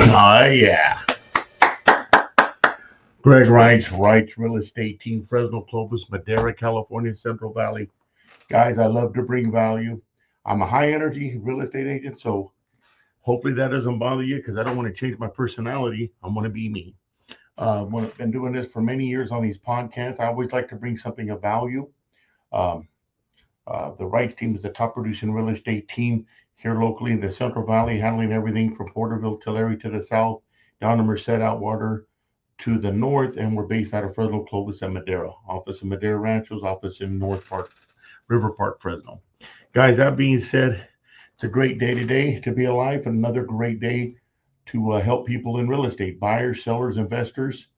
Yeah. Greg Reitz Real Estate Team, Fresno, Clovis, Madera, California, Central Valley. Guys, I love to bring value. I'm a high energy real estate agent, so hopefully that doesn't bother you because I don't want to change my personality. I want to be me. I've been doing this for many years on these podcasts. I always like to bring something of value. Um, the Reitz team is the top producing real estate team here locally in the Central Valley, handling everything from Porterville, Tulare to the south, down to Merced, Outwater, to the north, and we're based out of Fresno, Clovis, and Madera. Office in Madera Ranchos, office in North Park, River Park, Fresno. Guys, that being said, it's a great day today to be alive, and another great day to help people in real estate, buyers, sellers, investors.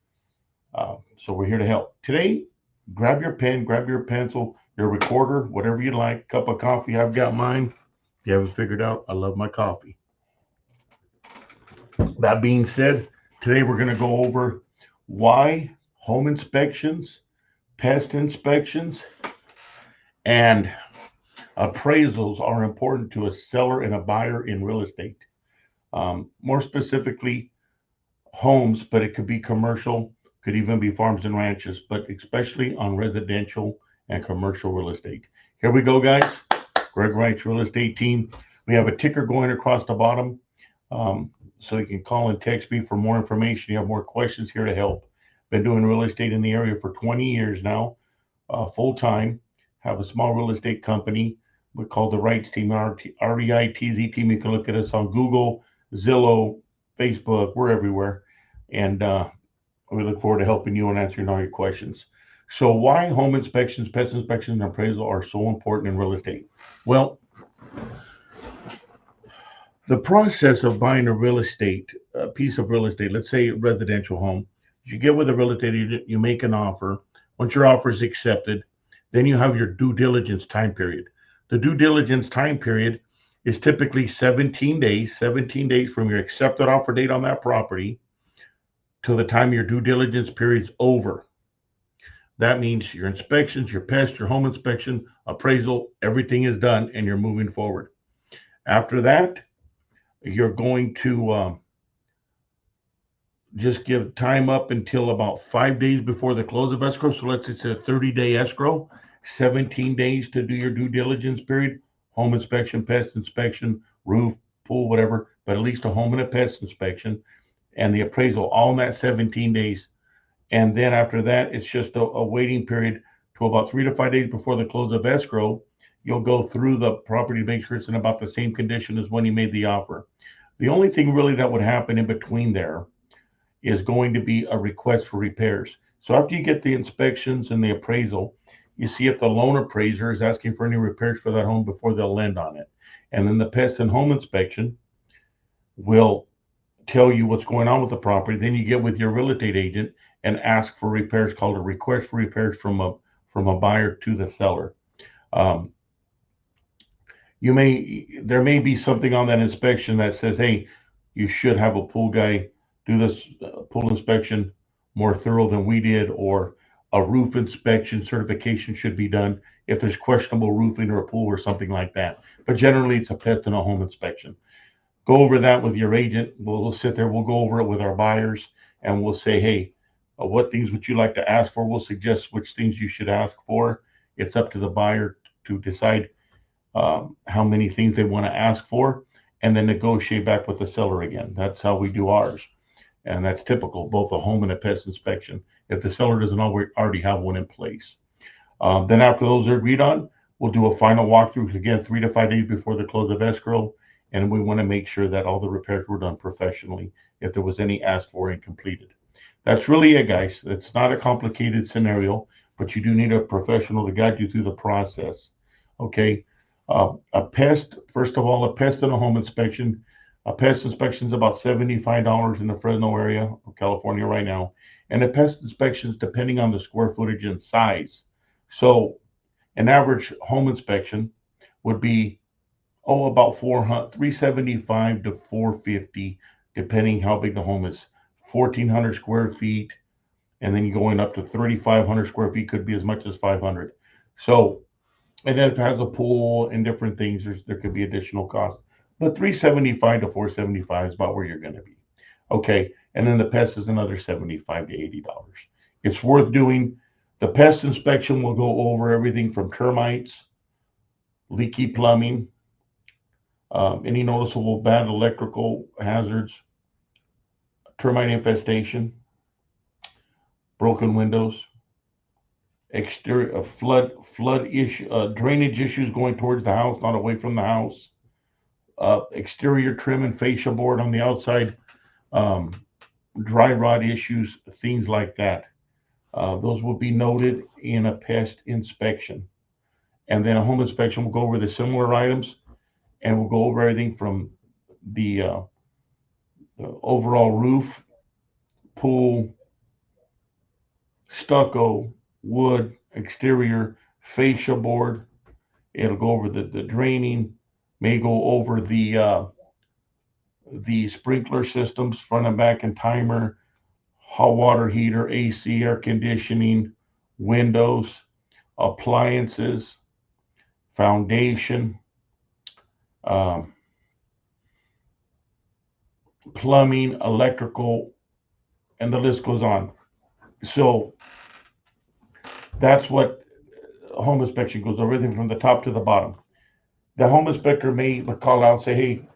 So we're here to help. Today, grab your pen, grab your pencil, your recorder, whatever you like, cup of coffee. I've got mine. If you haven't figured out, I love my coffee. That being said, today we're going to go over why home inspections, pest inspections, and appraisals are important to a seller and a buyer in real estate. More specifically, homes, but it could be commercial, could even be farms and ranches, but especially on residential and commercial real estate. Here we go, guys. Greg Reitz Real Estate Team. We have a ticker going across the bottom. So you can call and text me for more information. You have more questions, here to help. Been doing real estate in the area for 20 years now, full time. Have a small real estate company. We call the Reitz Team, REITZ Team. You can look at us on Google, Zillow, Facebook. We're everywhere. And we look forward to helping you and answering all your questions. So why home inspections, pest inspections, and appraisal are so important in real estate? Well, the process of buying a piece of real estate, let's say a residential home, you get with a real estate agent, you make an offer. Once your offer is accepted, then you have your due diligence time period. The due diligence time period is typically 17 days from your accepted offer date on that property till the time your due diligence period's over. That means your inspections, your pest, your home inspection, appraisal, everything is done and you're moving forward. After that, you're going to just give time up until about 5 days before the close of escrow. So let's say it's a 30-day escrow, 17 days to do your due diligence period, home inspection, pest inspection, roof, pool, whatever, but at least a home and a pest inspection and the appraisal, all in that 17 days. And then after that, it's just a waiting period to about 3 to 5 days before the close of escrow. You'll go through the property to make sure it's in about the same condition as when you made the offer. The only thing really that would happen in between there is going to be a request for repairs. So after you get the inspections and the appraisal, you see if the loan appraiser is asking for any repairs for that home before they'll lend on it. And then the pest and home inspection will tell you what's going on with the property. Then you get with your real estate agent and ask for repairs, called a request for repairs from a buyer to the seller. There may be something on that inspection that says, hey, you should have a pool guy do this pool inspection more thorough than we did, or a roof inspection certification should be done if there's questionable roofing or a pool or something like that. But generally, it's a pest and a home inspection. Go over that with your agent. We'll sit there, we'll go over it with our buyers, and we'll say, hey, what things would you like to ask for? We'll suggest which things you should ask for. It's up to the buyer to decide how many things they want to ask for, and then negotiate back with the seller again. That's how we do ours. And that's typical, both a home and a pest inspection, if the seller doesn't already have one in place. Then after those are agreed on, we'll do a final walkthrough, again, 3 to 5 days before the close of escrow. And we want to make sure that all the repairs were done professionally, if there was any asked for and completed. That's really it, guys. It's not a complicated scenario, but you do need a professional to guide you through the process. Okay. First of all, a pest and a home inspection. A pest inspection is about $75 in the Fresno area of California right now. And the pest inspections, depending on the square footage and size. So an average home inspection would be about $375 to $450, depending how big the home is. 1,400 square feet, and then you're going up to 3,500 square feet, could be as much as 500. So, and then if it has a pool and different things, there could be additional cost. But 375 to 475 is about where you're going to be. Okay, and then the pest is another $75 to $80. It's worth doing. The pest inspection will go over everything from termites, leaky plumbing, any noticeable bad electrical hazards, termite infestation, broken windows, exterior flood issue, drainage issues going towards the house, not away from the house, exterior trim and fascia board on the outside, um, dry rot issues, things like that. Those will be noted in a pest inspection. And then a home inspection will go over the similar items, and we'll go over everything from the overall roof, pool, stucco, wood, exterior, fascia board. It'll go over the draining, may go over the sprinkler systems, front and back and timer, hot water heater, AC, air conditioning, windows, appliances, foundation, um, plumbing, electrical, and the list goes on. So that's what a home inspection goes over, everything from the top to the bottom. The home inspector may call out and say, hey,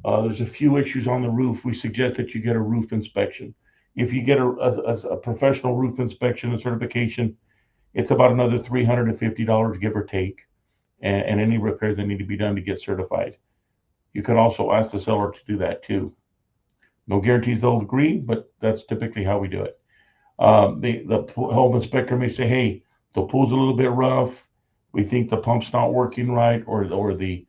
there's a few issues on the roof. We suggest that you get a roof inspection. If you get a professional roof inspection and certification, it's about another $350, give or take, and any repairs that need to be done to get certified. You could also ask the seller to do that too. No guarantees they'll agree, but that's typically how we do it. The home inspector may say, hey, the pool's a little bit rough. We think the pump's not working right, or the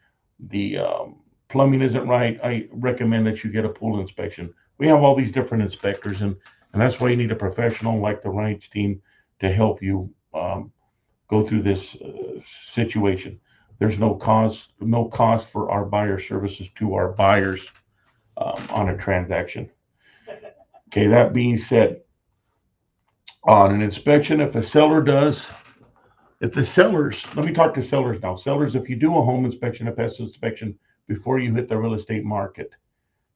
plumbing isn't right. I recommend that you get a pool inspection. We have all these different inspectors, and that's why you need a professional like the Reitz team to help you go through this situation. There's no cost for our buyer services to our buyers on a transaction. Okay, that being said, on an inspection, if the sellers, let me talk to sellers now. Sellers, if you do a home inspection, a pest inspection before you hit the real estate market,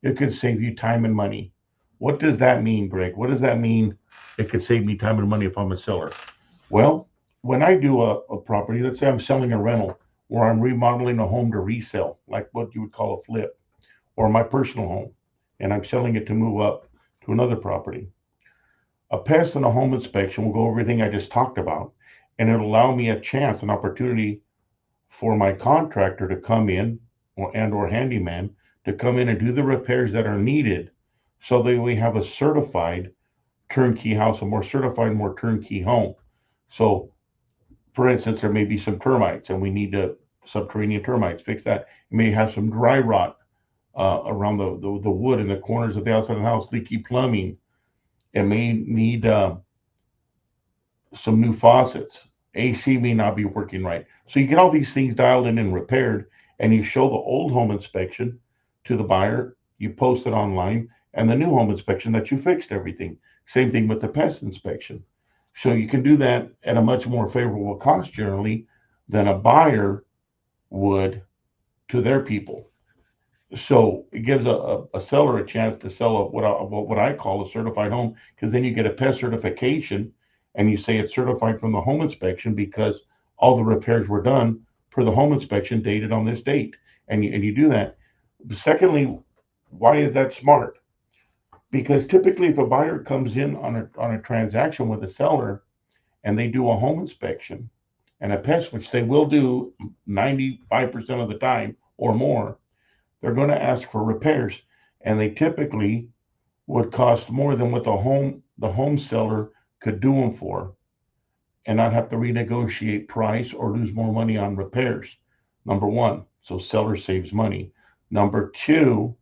it could save you time and money. What does that mean, Greg? What does that mean? It could save me time and money if I'm a seller. Well, when I do a property, let's say I'm selling a rental or I'm remodeling a home to resell, like what you would call a flip, or my personal home, and I'm selling it to move up to another property. A pest and a home inspection will go over everything I just talked about, and it'll allow me a chance, an opportunity for my contractor to come in or handyman to come in and do the repairs that are needed so that we have a certified turnkey house, a more certified, more turnkey home. So, for instance, there may be some termites and we need to subterranean termites, fix that. You may have some dry rot around the wood in the corners of the outside of the house, leaky plumbing. It may need some new faucets. AC may not be working right. So you get all these things dialed in and repaired, and you show the old home inspection to the buyer, you post it online, and the new home inspection that you fixed everything. Same thing with the pest inspection. So you can do that at a much more favorable cost generally than a buyer would to their people. So it gives a seller a chance to sell what I call a certified home, because then you get a pest certification and you say it's certified from the home inspection because all the repairs were done per the home inspection dated on this date. And you do that. Secondly, why is that smart? Because typically if a buyer comes in on a transaction with a seller and they do a home inspection and a pest, which they will do 95% of the time or more, they're going to ask for repairs, and they typically would cost more than what the home seller could do them for, and not have to renegotiate price or lose more money on repairs. Number one, so seller saves money. Number two,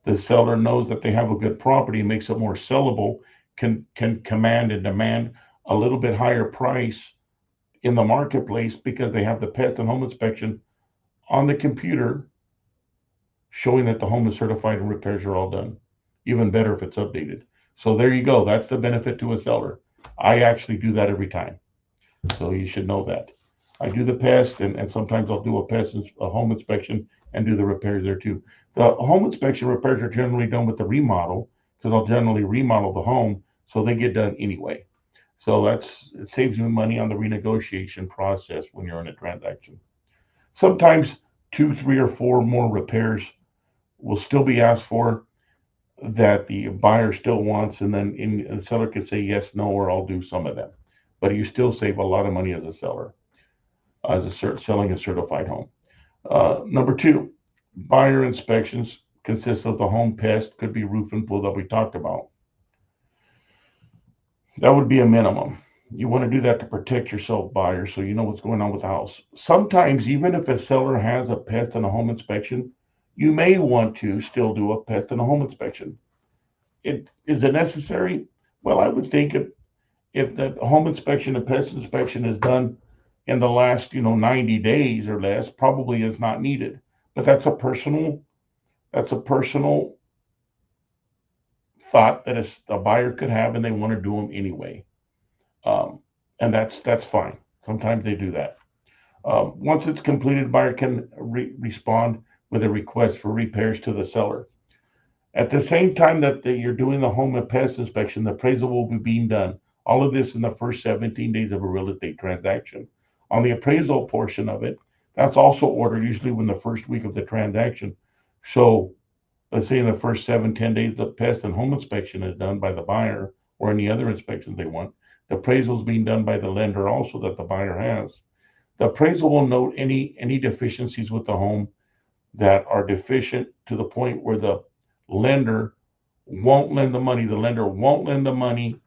the seller knows that they have a good property, makes it more sellable, can command and demand a little bit higher price in the marketplace because they have the pest and home inspection on the computer showing that the home is certified and repairs are all done. Even better if it's updated. So there you go. That's the benefit to a seller. I actually do that every time. So you should know that. I do the pest, and sometimes I'll do a home inspection and do the repairs there too. The home inspection repairs are generally done with the remodel because I'll generally remodel the home, so they get done anyway. So it saves me money on the renegotiation process when you're in a transaction. Sometimes two, three, or four more repairs will still be asked for that the buyer still wants, and then the seller could say yes, no, or I'll do some of them. But you still save a lot of money as a seller, selling a certified home. Number two, buyer inspections consist of the home pest, could be roof and pool that we talked about. That would be a minimum. You want to do that to protect yourself, buyer, so you know what's going on with the house. Sometimes, even if a seller has a pest and a home inspection, you may want to still do a pest and a home inspection. Is it necessary? Well, I would think if the home inspection and pest inspection is done in the last 90 days or less, probably is not needed. But that's a personal thought that a buyer could have, and they want to do them anyway. And that's fine. Sometimes they do that. Once it's completed, buyer can respond with a request for repairs to the seller. At the same time that you're doing the home and pest inspection, the appraisal will be being done. All of this in the first 17 days of a real estate transaction. On the appraisal portion of it, that's also ordered usually when the first week of the transaction. So let's say in the first 7-10 days, the pest and home inspection is done by the buyer, or any other inspections they want. The appraisal is being done by the lender also that the buyer has. The appraisal will note any deficiencies with the home that are deficient to the point where the lender won't lend the money. The lender won't lend the money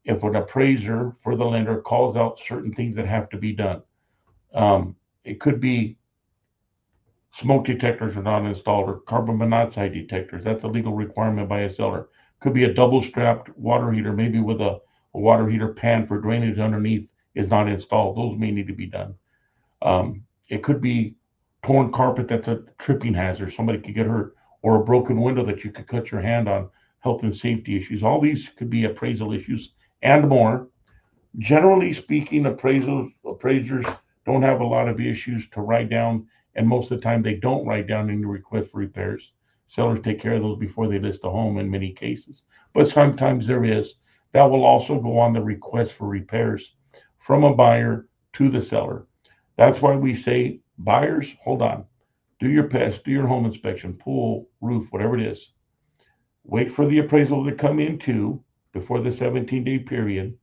if an appraiser for the lender calls out certain things that have to be done. It could be smoke detectors are not installed, or carbon monoxide detectors. That's a legal requirement by a seller. Could be a double strapped water heater, maybe with a water heater pan for drainage underneath is not installed. Those may need to be done. It could be torn carpet that's a tripping hazard. Somebody could get hurt, or a broken window that you could cut your hand on. Health and safety issues. All these could be appraisal issues and more. Generally speaking, appraisers don't have a lot of issues to write down, and most of the time they don't write down any request for repairs. Sellers take care of those before they list a home in many cases. But sometimes there is. That will also go on the request for repairs from a buyer to the seller. That's why we say, buyers, hold on. Do your pest, do your home inspection, pool, roof, whatever it is. Wait for the appraisal to come in too before the 17-day period,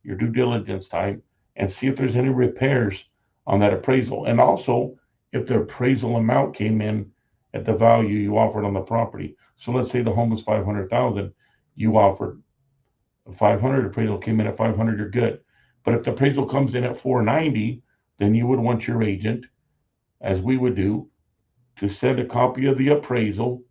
your due diligence time, and see if there's any repairs on that appraisal. And also, if the appraisal amount came in at the value you offered on the property. So let's say the home was 500,000, you offered 500, appraisal came in at 500, you're good. But if the appraisal comes in at 490, then you would want your agent, as we would do, to send a copy of the appraisal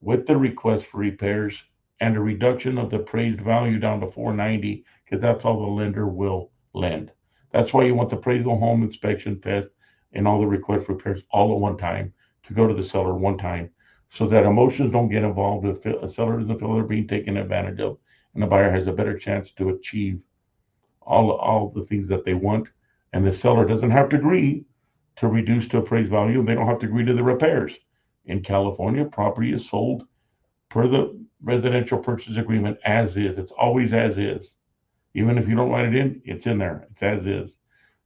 with the request for repairs and a reduction of the appraised value down to 490, because that's all the lender will lend. That's why you want the appraisal, home inspection, pest, and all the request for repairs all at one time, to go to the seller one time, so that emotions don't get involved. If a seller doesn't feel they're being taken advantage of, and the buyer has a better chance to achieve all the things that they want, and the seller doesn't have to agree to reduce to appraised value, and they don't have to agree to the repairs. In California, property is sold per the residential purchase agreement as is. It's always as is. Even if you don't write it in, it's in there. It's as is.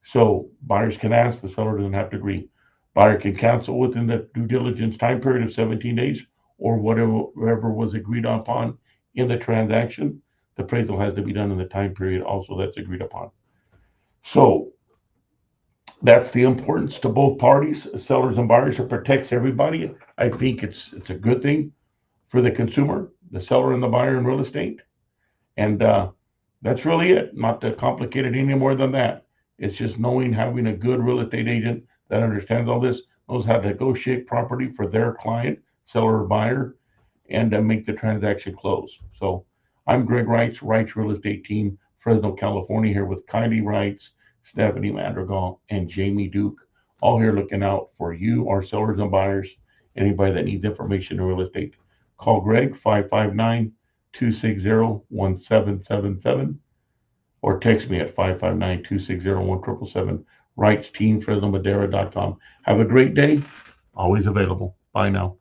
So buyers can ask, the seller doesn't have to agree. Buyer can cancel within the due diligence time period of 17 days, or whatever was agreed upon in the transaction. The appraisal has to be done in the time period also that's agreed upon. So that's the importance to both parties, sellers and buyers. It protects everybody. I think it's a good thing for the consumer, the seller and the buyer in real estate. And that's really it. Not to complicate it any more than that. It's just knowing, having a good real estate agent that understands all this, knows how to negotiate property for their client, seller or buyer, and make the transaction close. So I'm Greg Reitz, Reitz Real Estate Team, Fresno, California, here with Kylie Reitz, Stephanie Madrigal, and Jamie Duke, all here looking out for you, our sellers and buyers, anybody that needs information in real estate. Call Greg, 559-260-1777, or text me at 559-260-1777, Reitz Team, FresnoMadera.com. Have a great day. Always available. Bye now.